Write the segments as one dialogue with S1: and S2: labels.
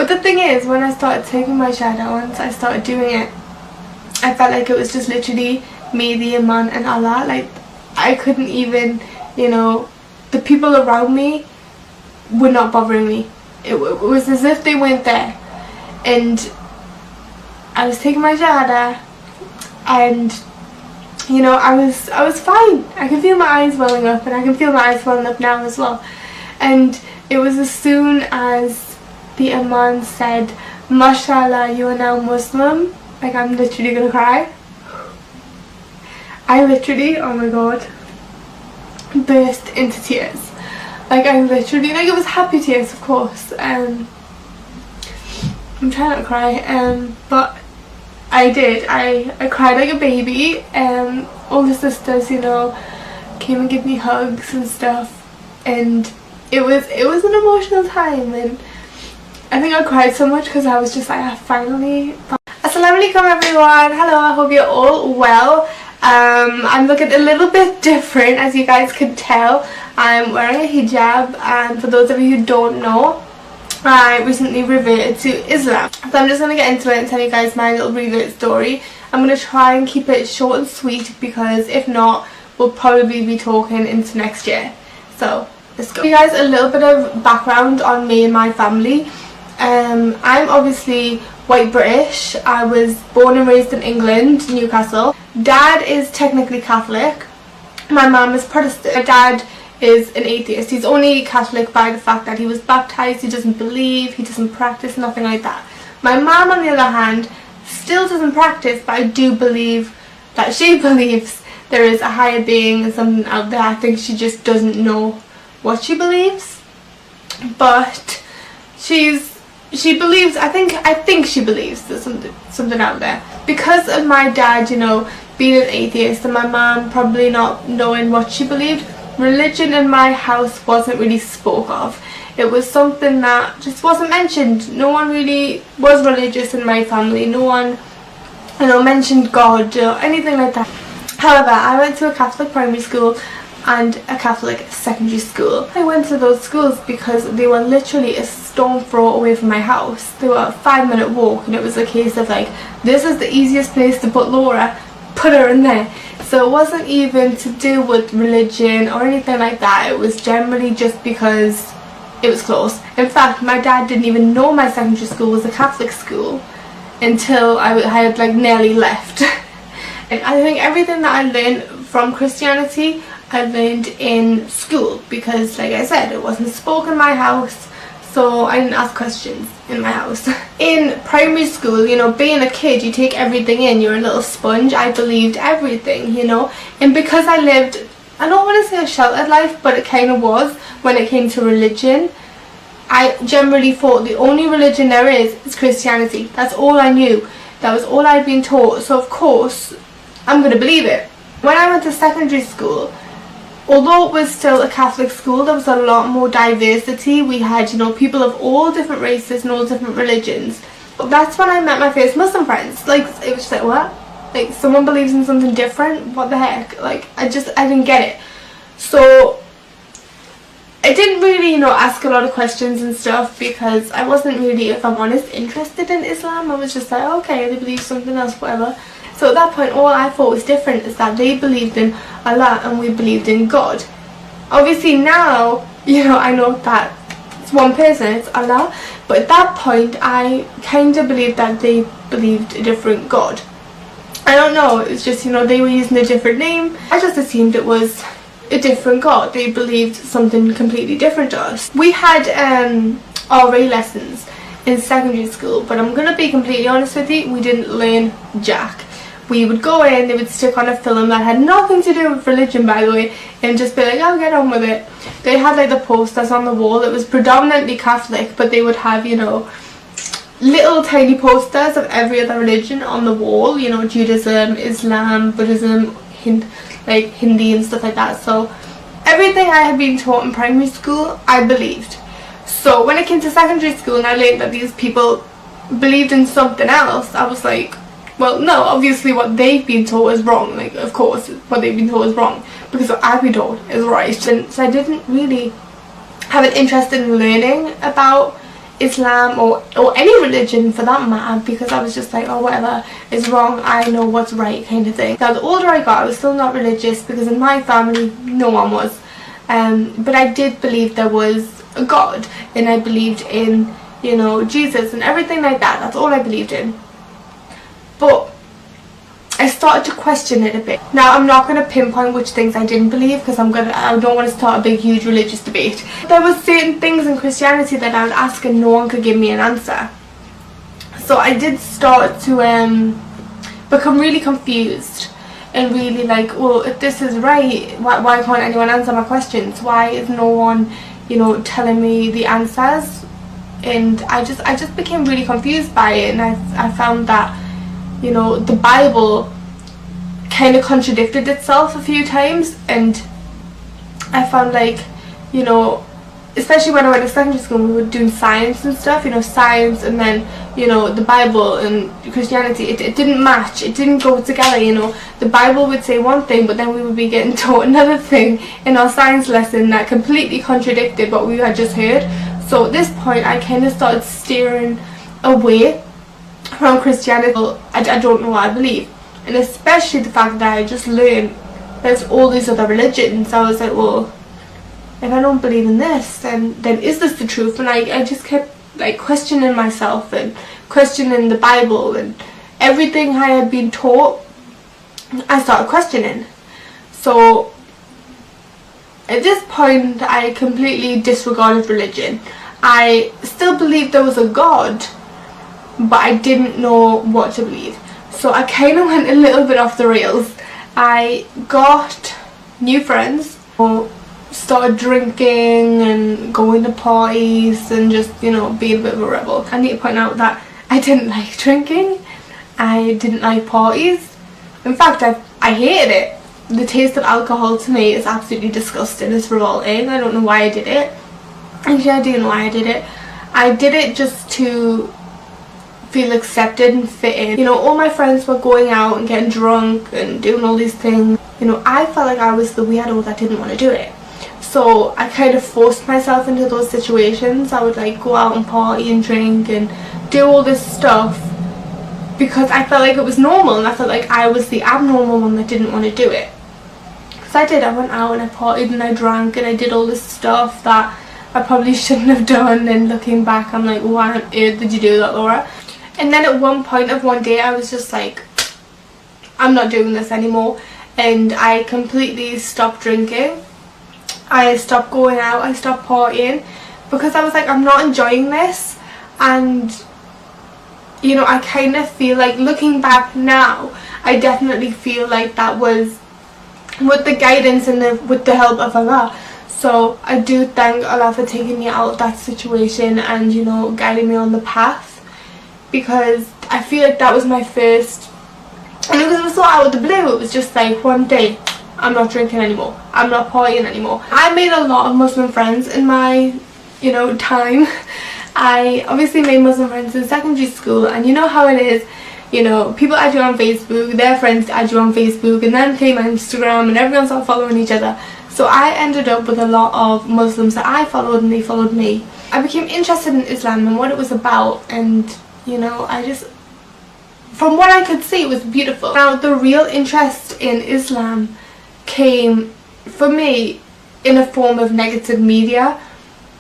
S1: But the thing is, when I started taking my shahada, once I started doing it, I felt like it was just literally me, the Iman and Allah. Like, I couldn't even, you know, the people around me were not bothering me. It was as if they weren't there. And I was taking my shahada, and you know, I was fine. I can feel my eyes welling up, and I can feel my eyes welling up now as well. And it was as soon as the Imam said, "Mashallah, you are now Muslim," like, I'm literally gonna cry. I literally, oh my god, burst into tears. Like, I literally, like, it was happy tears, of course. I'm trying not to cry, but I did. I cried like a baby. All the sisters, you know, came and gave me hugs and stuff, and it was an emotional time, and I think I cried so much because I was just like, I finally. Assalamu alaikum everyone. Hello, I hope you're all well. I'm looking a little bit different, as you guys can tell. I'm wearing a hijab, and for those of you who don't know, I recently reverted to Islam. So I'm just going to get into it and tell you guys my little revert story. I'm going to try and keep it short and sweet, because if not, we'll probably be talking into next year. So let's go. You guys, a little bit of background on me and my family. I'm obviously white British. I was born and raised in England, Newcastle. Dad is technically Catholic. My mum is Protestant. My dad is an atheist. He's only Catholic by the fact that he was baptized. He doesn't believe, he doesn't practice, nothing like that. My mum, on the other hand, still doesn't practice, but I do believe that she believes there is a higher being and something out there. I think she just doesn't know what she believes, but she believes, I think she believes there's something out there. Because of my dad, you know, being an atheist, and my mum probably not knowing what she believed, religion in my house wasn't really spoke of. It was something that just wasn't mentioned. No one really was religious in my family. No one, you know, mentioned God or anything like that. However, I went to a Catholic primary school and a Catholic secondary school. I went to those schools because they were literally a stone throw away from my house. They were a 5-minute walk, and it was a case of like, this is the easiest place to put Laura, put her in there. So it wasn't even to do with religion or anything like that. It was generally just because it was close. In fact, my dad didn't even know my secondary school was a Catholic school until I had like nearly left. And I think everything that I learned from Christianity, I learned in school, because like I said, it wasn't spoken in my house, so I didn't ask questions in my house. In primary school, you know, being a kid, you take everything in, you're a little sponge. I believed everything, you know, and because I lived, I don't want to say a sheltered life, but it kind of was when it came to religion. I generally thought the only religion there is Christianity. That's all I knew. That was all I'd been taught, so of course I'm going to believe it. When I went to secondary school, although it was still a Catholic school, there was a lot more diversity. We had, you know, people of all different races and all different religions. That's when I met my first Muslim friends. Like, it was just like, what? Like, someone believes in something different? What the heck? Like, I didn't get it. So I didn't really, you know, ask a lot of questions and stuff, because I wasn't really, if I'm honest, interested in Islam. I was just like, okay, they believe something else, whatever. So at that point, all I thought was different is that they believed in Allah and we believed in God. Obviously now, you know, I know that it's one person, it's Allah, but at that point I kind of believed that they believed a different God. I don't know, it was just, you know, they were using a different name. I just assumed it was a different God. They believed something completely different to us. We had RA lessons in secondary school, but I'm going to be completely honest with you, we didn't learn jack. We would go in, they would stick on a film that had nothing to do with religion, by the way, and just be like, oh, get on with it. They had like the posters on the wall. It was predominantly Catholic, but they would have, you know, little tiny posters of every other religion on the wall, you know, Judaism, Islam, Buddhism, Hindi and stuff like that. So everything I had been taught in primary school, I believed. So when it came to secondary school and I learned that these people believed in something else, I was like, well, no, obviously what they've been taught is wrong. Like, of course, what they've been taught is wrong, because what I've been taught is right. And so I didn't really have an interest in learning about Islam or any religion for that matter, because I was just like, oh, whatever is wrong, I know what's right, kind of thing. Now the older I got, I was still not religious, because in my family no one was, but I did believe there was a God, and I believed in, you know, Jesus and everything like that. That's all I believed in. But I started to question it a bit. Now I'm not going to pinpoint which things I didn't believe, because I don't want to start a big huge religious debate. There were certain things in Christianity that I would ask and no one could give me an answer. So I did start to become really confused and really like, well, if this is right, why can't anyone answer my questions? Why is no one, you know, telling me the answers? And I just became really confused by it, and I found that, you know, the Bible kind of contradicted itself a few times, and I found, like, you know, especially when I went to secondary school, we were doing science and stuff, you know, science and then, you know, the Bible and Christianity, it didn't match, it didn't go together, you know. The Bible would say one thing, but then we would be getting taught another thing in our science lesson that completely contradicted what we had just heard. So at this point I kind of started steering away from Christianity. I don't know what I believe, and especially the fact that I just learned there's all these other religions. I was like, well, if I don't believe in this, then is this the truth? And I just kept like questioning myself and questioning the Bible and everything I had been taught. I started questioning. So at this point I completely disregarded religion. I still believed there was a God, but I didn't know what to believe. So I kind of went a little bit off the rails. I got new friends, started drinking and going to parties and just, you know, being a bit of a rebel. I need to point out that I didn't like drinking, I didn't like parties. In fact, I hated it. The taste of alcohol to me is absolutely disgusting. It's revolting. I don't know why I did it. Actually, I do know why I did it. I did it just to feel accepted and fit in. You know, all my friends were going out and getting drunk and doing all these things. You know, I felt like I was the weirdo that didn't want to do it. So I kind of forced myself into those situations. I would like go out and party and drink and do all this stuff because I felt like it was normal, and I felt like I was the abnormal one that didn't want to do it. Because I did. I went out and I partied and I drank and I did all this stuff that I probably shouldn't have done, and looking back I'm like, why on earth did you do that, Laura? And then at one point of one day I was just like, I'm not doing this anymore, and I completely stopped drinking. I stopped going out, I stopped partying, because I was like, I'm not enjoying this. And you know, I kind of feel like, looking back now, I definitely feel like that was with the guidance and with the help of Allah. So I do thank Allah for taking me out of that situation and, you know, guiding me on the path, because I feel like that was my first, and it was so out of the blue. It was just like one day, I'm not drinking anymore, I'm not partying anymore. I made a lot of Muslim friends in my, you know, time. I obviously made Muslim friends in secondary school, and you know how it is, you know, people add you on Facebook, their friends add you on Facebook, and then came on Instagram and everyone started following each other. So I ended up with a lot of Muslims that I followed and they followed me. I became interested in Islam and what it was about, and you know, I just, from what I could see, it was beautiful. Now the real interest in Islam came for me in a form of negative media,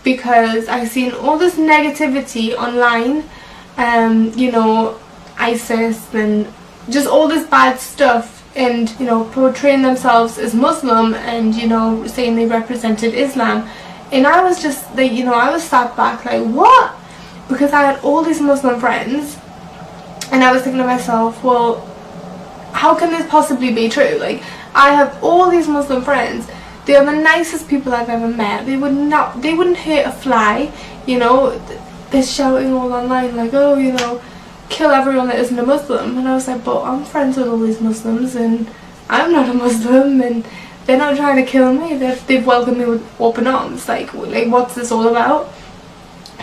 S1: because I've seen all this negativity online, you know, ISIS and just all this bad stuff, and you know, portraying themselves as Muslim and, you know, saying they represented Islam. And I was just like, you know, I was sat back like, what? Because I had all these Muslim friends, and I was thinking to myself, well, how can this possibly be true? Like, I have all these Muslim friends, they are the nicest people I've ever met, they wouldn't hurt a fly, you know. They're shouting all online like, oh, you know, kill everyone that isn't a Muslim. And I was like, but I'm friends with all these Muslims and I'm not a Muslim, and they're not trying to kill me, they've welcomed me with open arms. Like what's this all about?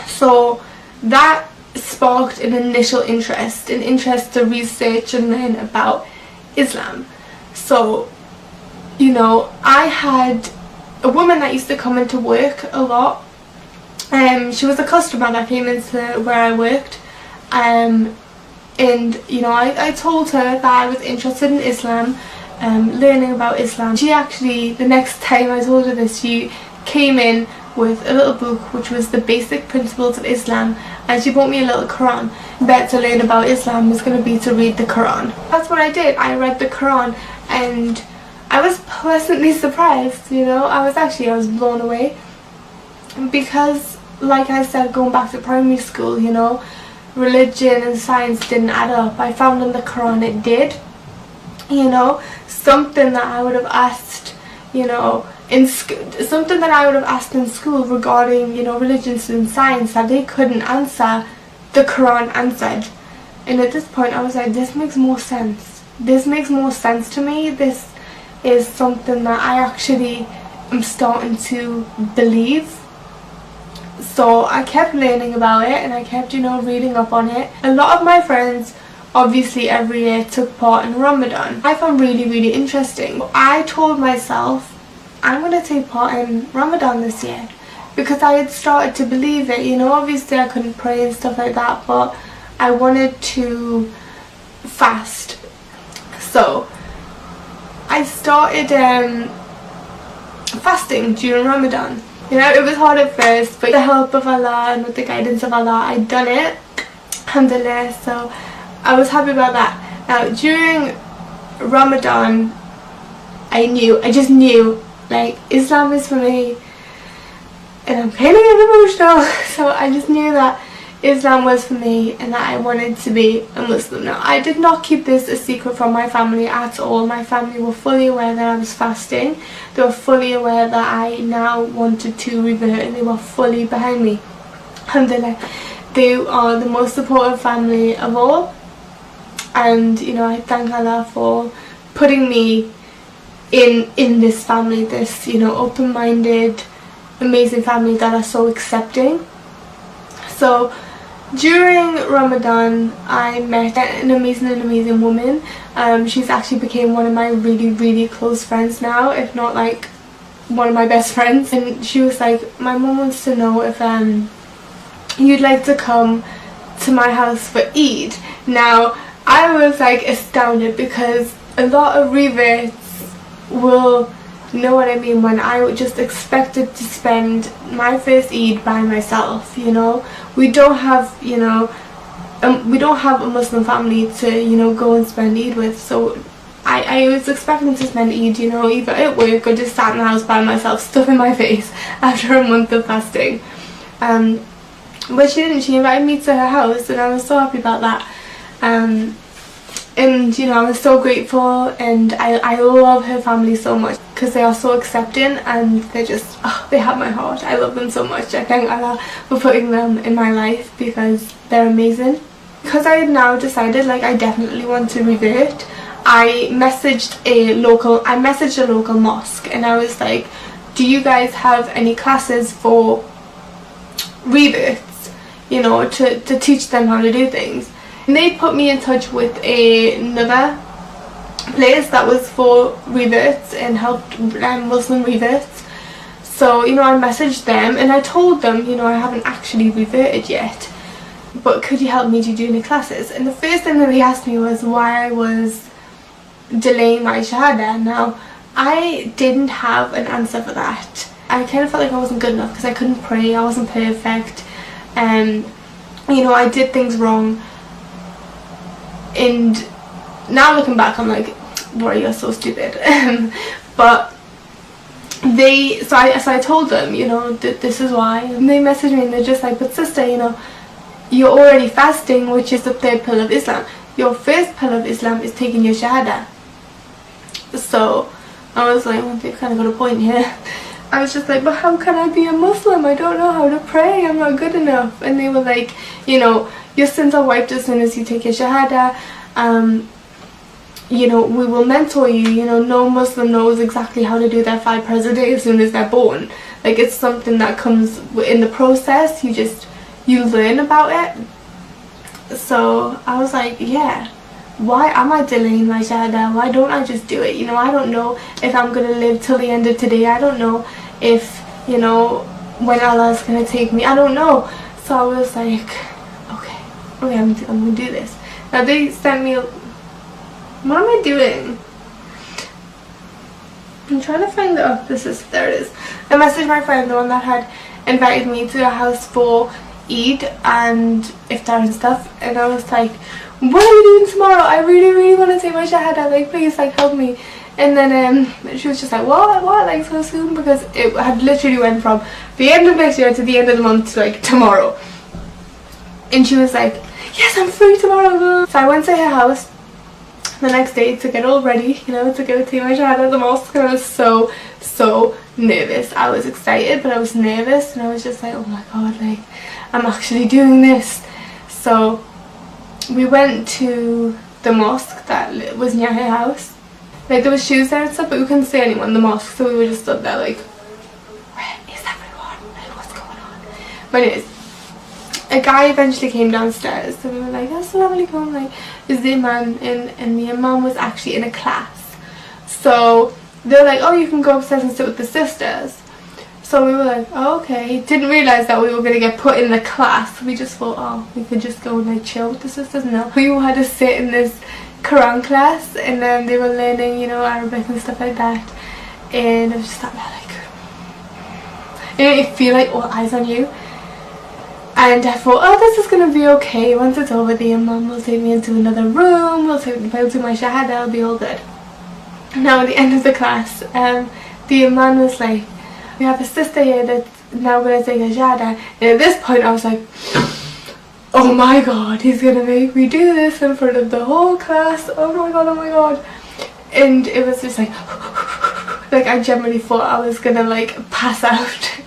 S1: So that sparked an initial interest, to research and learn about Islam. So, you know, I had a woman that used to come into work a lot, She was a customer that came into where I worked, and you know, I told her that I was interested in Islam, learning about Islam. She actually, the next time I told her this, she came in with a little book which was the basic principles of Islam, and she bought me a little Quran. Bet to learn about Islam was going to be to read the Quran. That's what I did. I read the Quran, and I was pleasantly surprised, you know. I was blown away, because like I said, going back to primary school, you know, religion and science didn't add up. I found in the Quran it did, you know. Something that I would have asked, you know, in something that I would have asked in school regarding, you know, religion and science that they couldn't answer, the Quran answered. And at this point I was like, this makes more sense. This makes more sense to me. This is something that I actually am starting to believe. So I kept learning about it, and I kept, you know, reading up on it. A lot of my friends obviously every year took part in Ramadan. I found really interesting. I told myself I'm going to take part in Ramadan this year, because I had started to believe it, you know. Obviously I couldn't pray and stuff like that, but I wanted to fast. So I started fasting during Ramadan. You know, it was hard at first, but with the help of Allah and with the guidance of Allah, I'd done it, alhamdulillah. So I was happy about that. Now during Ramadan, I just knew, like, Islam is for me, and I'm kind of emotional. So I just knew that Islam was for me and that I wanted to be a Muslim. Now I did not keep this a secret from my family at all. My family were fully aware that I was fasting. They were fully aware that I now wanted to revert, and they were fully behind me. Alhamdulillah. They are the most supportive family of all, and you know, I thank Allah for putting me in this family, this, you know, open-minded, amazing family that are so accepting. So during Ramadan I met an amazing woman. She's actually became one of my really close friends now, if not like one of my best friends. And she was like, my mom wants to know if you'd like to come to my house for Eid. Now I was like astounded, because a lot of reverts will know what I mean when I just expected to spend my first Eid by myself, you know. We don't have, you know, we don't have a Muslim family to, you know, go and spend Eid with. So I was expecting to spend Eid, you know, either at work or just sat in the house by myself, stuffing my face after a month of fasting. But she didn't. She invited me to her house, and I was so happy about that. And you know, I was so grateful, and I love her family so much, because they are so accepting, and they're just, oh, they have my heart. I love them so much. I thank Allah for putting them in my life, because they're amazing. Because I had now decided, like, I definitely want to revert, I messaged a local mosque, and I was like, do you guys have any classes for reverts, you know, to teach them how to do things? And they put me in touch with another place that was for reverts and helped Muslim reverts. So, you know, I messaged them and I told them, you know, I haven't actually reverted yet, but could you help me to do any classes? And the first thing that they asked me was why I was delaying my Shahada. Now, I didn't have an answer for that. I kind of felt like I wasn't good enough because I couldn't pray, I wasn't perfect, and you know, I did things wrong. And now looking back, I'm like, Laura, you're so stupid. But so I told them, you know, that this is why. And they messaged me and they're just like, but sister, you know, you're already fasting, which is the third pillar of Islam. Your first pillar of Islam is taking your Shahada. So I was like, well, they've kind of got a point here. I was just like, but how can I be a Muslim? I don't know how to pray. I'm not good enough. And they were like, you know, your sins are wiped as soon as you take your Shahada. You know, we will mentor you. You know, no Muslim knows exactly how to do their 5 prayers a day as soon as they're born. Like, it's something that comes in the process. You learn about it. So I was like, yeah, why am I delaying my Shahada? Why don't I just do it? You know, I don't know if I'm going to live till the end of today. I don't know if, you know, when Allah's gonna take me, I don't know. So I was like, okay, I'm gonna do this. Now they sent me, what am I doing? I'm trying to find the, oh, there it is. I messaged my friend, the one that had invited me to their house for Eid and iftar and stuff, and I was like, what are you doing tomorrow? I really want to take my shahada, like please, like help me. And then she was just like, what, like so soon? Because it had literally went from the end of next year to the end of the month to like tomorrow. And she was like, yes, I'm free tomorrow. So I went to her house the next day to get all ready, you know, to go take my shahada at the mosque. And I was so nervous. I was excited, but I was nervous, and I was just like, oh my god, like I'm actually doing this. So we went to the mosque that was near her house. Like there was shoes there and stuff, but we couldn't see anyone in the mosque, so we were just stood there like, where is everyone? Like what's going on? But anyways, a guy eventually came downstairs, so we were like, assalamu alaikum, like is the imam in? And the imam was actually in a class. So they were like, oh, you can go upstairs and sit with the sisters. So we were like, oh, okay. Didn't realise that we were going to get put in the class. We just thought, oh, we could just go and like chill with the sisters. No, we all had to sit in this Quran class, and then they were learning, you know, Arabic and stuff like that. And I was just like, you know, you feel like all eyes on you. And I thought, oh, this is going to be okay. Once it's over, the imam will take me into another room. We'll do my shahada, I'll be all good. Now at the end of the class, the imam was like, we have a sister here that's now going to take a shahada. And at this point I was like, oh my god, he's going to make me do this in front of the whole class. Oh my god. And it was just like, like I genuinely thought I was going to like pass out.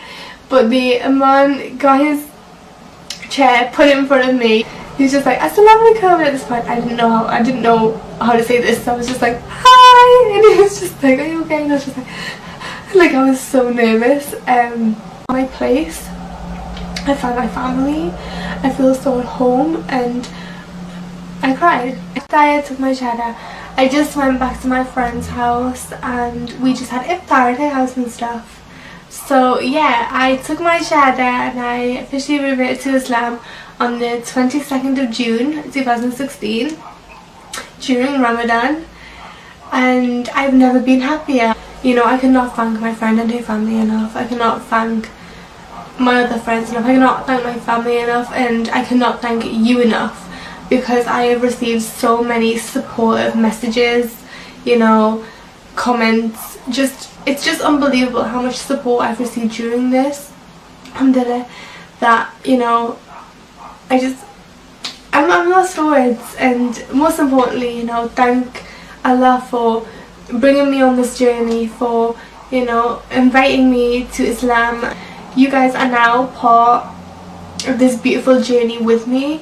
S1: But the imam got his chair, put it in front of me. He was just like, assalamu alaikum. At this point I didn't know how to say this, so I was just like, hi. And he was just like, are you okay? And I was just like I was so nervous. My place, I found my family, I feel so at home, and I cried. After I took my shahada, I just went back to my friend's house and we just had iftar at her house and stuff. So yeah, I took my shahada and I officially reverted to Islam on the 22nd of June 2016 during Ramadan, and I've never been happier. You know, I cannot thank my friend and her family enough. I cannot thank my other friends enough. I cannot thank my family enough, and I cannot thank you enough, because I have received so many supportive messages, you know, comments. It's just unbelievable how much support I've received during this. Alhamdulillah, that, you know, I'm lost for words. And most importantly, you know, thank Allah for bringing me on this journey, for, you know, inviting me to Islam. You guys are now part of this beautiful journey with me,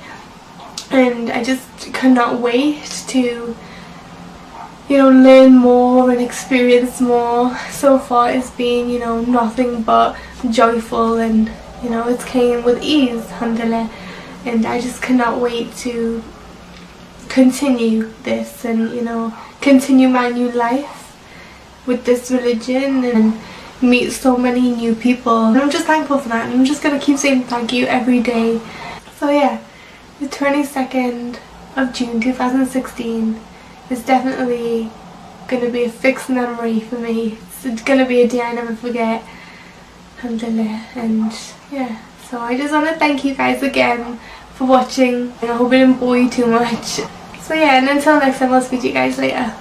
S1: and I just cannot wait to, you know, learn more and experience more. So far it's been, you know, nothing but joyful, and, you know, it's came with ease, alhamdulillah. And I just cannot wait to continue this and, you know, continue my new life with this religion and meet so many new people. And I'm just thankful for that, and I'm just gonna keep saying thank you every day. So yeah, the 22nd of June 2016 is definitely gonna be a fixed memory for me. It's gonna be a day I never forget, alhamdulillah. And yeah, so I just want to thank you guys again for watching, and I hope I didn't bore you too much. So yeah, and until next time, I'll speak to you guys later.